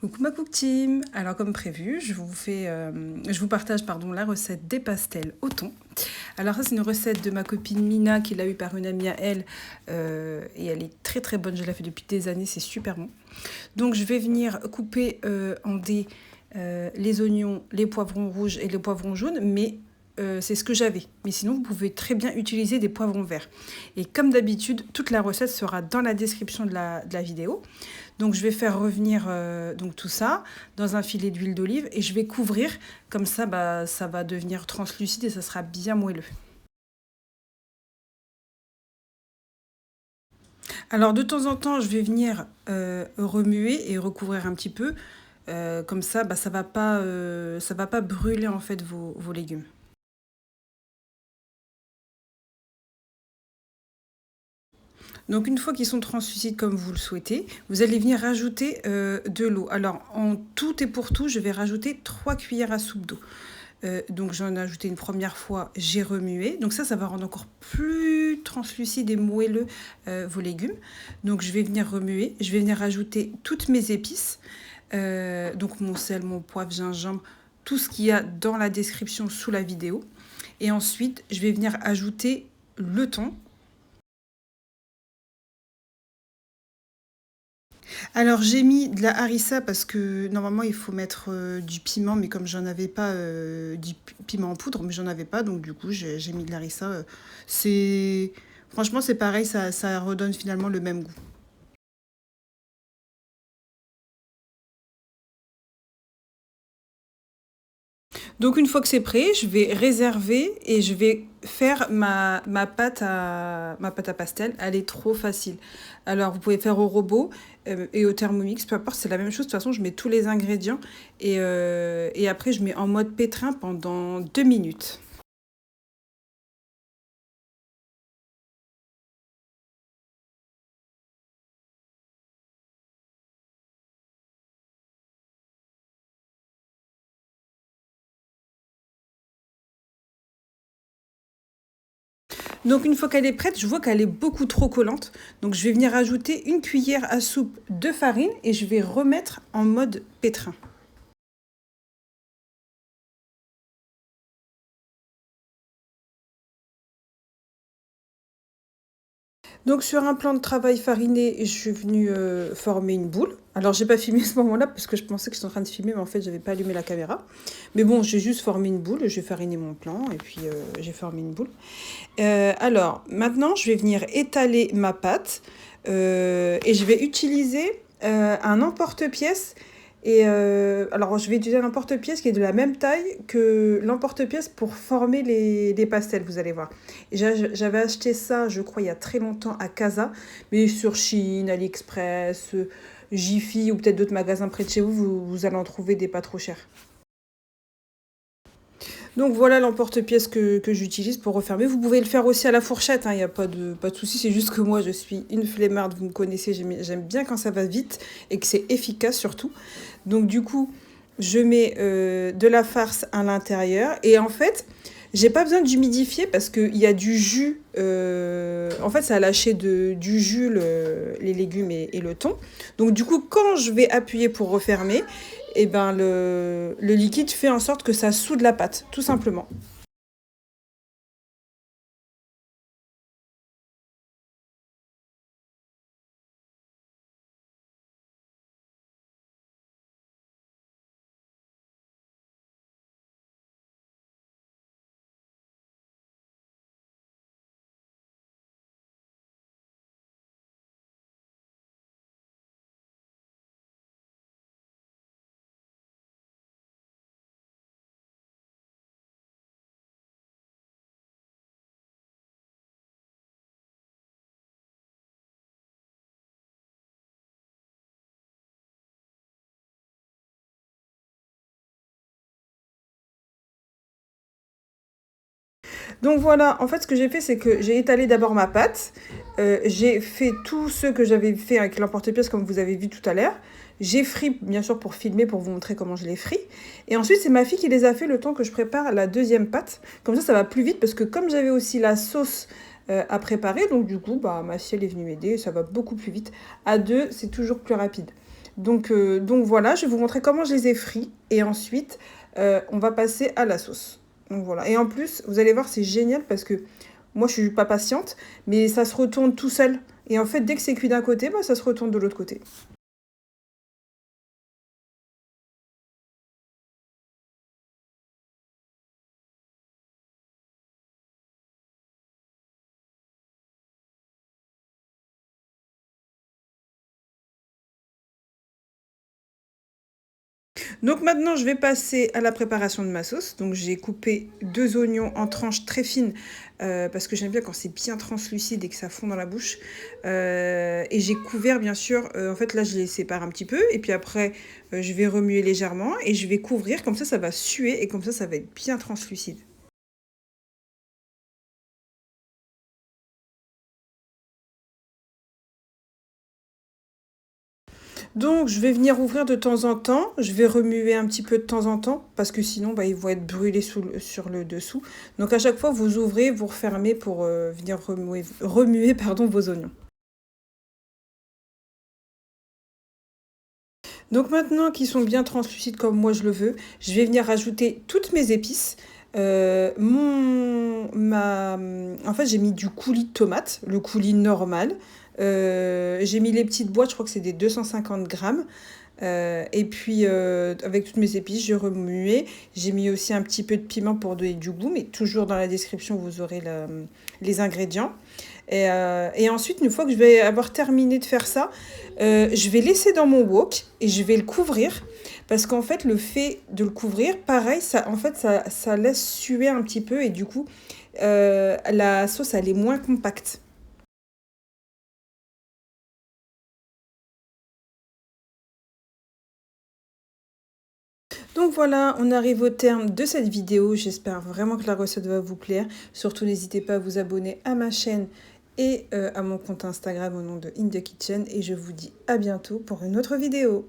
Coucou ma cook team. Alors comme prévu, je vous partage la recette des pastels au thon. Alors ça c'est une recette de ma copine Mina qui l'a eue par une amie à elle et elle est très très bonne. Je la fais depuis des années, c'est super bon. Donc je vais venir couper en dés les oignons, les poivrons rouges et les poivrons jaunes, mais c'est ce que j'avais. Mais sinon, vous pouvez très bien utiliser des poivrons verts. Et comme d'habitude, toute la recette sera dans la description de la vidéo. Donc je vais faire revenir donc tout ça dans un filet d'huile d'olive et je vais couvrir. Comme ça, ça va devenir translucide et ça sera bien moelleux. Alors de temps en temps, je vais venir remuer et recouvrir un petit peu. Comme ça, ça va pas brûler en fait vos légumes. Donc une fois qu'ils sont translucides comme vous le souhaitez, vous allez venir rajouter de l'eau. Alors en tout et pour tout, je vais rajouter 3 cuillères à soupe d'eau. Donc j'en ai ajouté une première fois, j'ai remué. Donc ça va rendre encore plus translucide et moelleux vos légumes. Donc je vais venir remuer, je vais venir rajouter toutes mes épices. Donc mon sel, mon poivre, gingembre, tout ce qu'il y a dans la description sous la vidéo. Et ensuite, je vais venir ajouter le thon. Alors j'ai mis de la harissa parce que normalement il faut mettre du piment, mais comme j'en avais pas du piment en poudre, mais j'en avais pas, donc du coup j'ai mis de la harissa. C'est franchement c'est pareil, ça redonne finalement le même goût. Donc une fois que c'est prêt, je vais réserver et je vais faire ma pâte à pastel. Elle est trop facile. Alors vous pouvez faire au robot et au Thermomix, peu importe, c'est la même chose. De toute façon, je mets tous les ingrédients et après je mets en mode pétrin pendant 2 minutes. Donc une fois qu'elle est prête, je vois qu'elle est beaucoup trop collante. Donc je vais venir ajouter une cuillère à soupe de farine et je vais remettre en mode pétrin. Donc sur un plan de travail fariné, je suis venue former une boule. Alors j'ai pas filmé ce moment-là parce que je pensais que j'étais en train de filmer, mais en fait j'avais pas allumé la caméra. Mais bon, j'ai juste formé une boule, j'ai fariné mon plan et puis j'ai formé une boule. Alors maintenant, je vais venir étaler ma pâte et je vais utiliser un emporte-pièce. Et alors, je vais utiliser un emporte-pièce qui est de la même taille que l'emporte-pièce pour former les pastels, vous allez voir. Et j'avais acheté ça, je crois, il y a très longtemps à Casa, mais sur Chine, AliExpress, Jiffy ou peut-être d'autres magasins près de chez vous, vous allez en trouver des pas trop chers. Donc voilà l'emporte-pièce que j'utilise pour refermer. Vous pouvez le faire aussi à la fourchette, il n'y a pas de souci. C'est juste que moi, je suis une flemmarde, vous me connaissez, j'aime bien quand ça va vite et que c'est efficace surtout. Donc du coup, je mets de la farce à l'intérieur. Et en fait, j'ai pas besoin d'humidifier parce qu'il y a du jus. En fait, ça a lâché du jus, les légumes et le thon. Donc du coup, quand je vais appuyer pour refermer, et ben le liquide fait en sorte que ça soude la pâte, tout simplement. Donc voilà, en fait, ce que j'ai fait, c'est que j'ai étalé d'abord ma pâte. J'ai fait tout ce que j'avais fait avec l'emporte-pièce, comme vous avez vu tout à l'heure. J'ai frit, bien sûr, pour filmer, pour vous montrer comment je les fris. Et ensuite, c'est ma fille qui les a fait le temps que je prépare la deuxième pâte. Comme ça va plus vite, parce que comme j'avais aussi la sauce à préparer, donc du coup, ma fille, elle est venue m'aider, ça va beaucoup plus vite. À deux, c'est toujours plus rapide. Donc voilà, je vais vous montrer comment je les ai frits. Et ensuite, on va passer à la sauce. Donc voilà. Et en plus, vous allez voir, c'est génial parce que moi, je suis pas patiente, mais ça se retourne tout seul. Et en fait, dès que c'est cuit d'un côté, bah, ça se retourne de l'autre côté. Donc maintenant, je vais passer à la préparation de ma sauce. Donc j'ai coupé 2 oignons en tranches très fines parce que j'aime bien quand c'est bien translucide et que ça fond dans la bouche. Et j'ai couvert bien sûr, en fait là je les sépare un petit peu et puis après je vais remuer légèrement et je vais couvrir, comme ça va suer et comme ça va être bien translucide. Donc je vais venir ouvrir de temps en temps, je vais remuer un petit peu de temps en temps parce que sinon bah, ils vont être brûlés sur le dessous. Donc à chaque fois vous ouvrez, vous refermez pour venir remuer pardon, vos oignons. Donc maintenant qu'ils sont bien translucides comme moi je le veux, je vais venir rajouter toutes mes épices. En fait, j'ai mis du coulis de tomate, le coulis normal. J'ai mis les petites boîtes, je crois que c'est des 250 grammes. Et puis, avec toutes mes épices, j'ai remué. J'ai mis aussi un petit peu de piment pour donner du goût, mais toujours dans la description, vous aurez les ingrédients. Et ensuite, une fois que je vais avoir terminé de faire ça, je vais laisser dans mon wok et je vais le couvrir. Parce qu'en fait, le fait de le couvrir, pareil, ça laisse suer un petit peu et du coup, la sauce, elle est moins compacte. Donc voilà, on arrive au terme de cette vidéo. J'espère vraiment que la recette va vous plaire. Surtout, n'hésitez pas à vous abonner à ma chaîne et à mon compte Instagram au nom de In The Kitchen. Et je vous dis à bientôt pour une autre vidéo.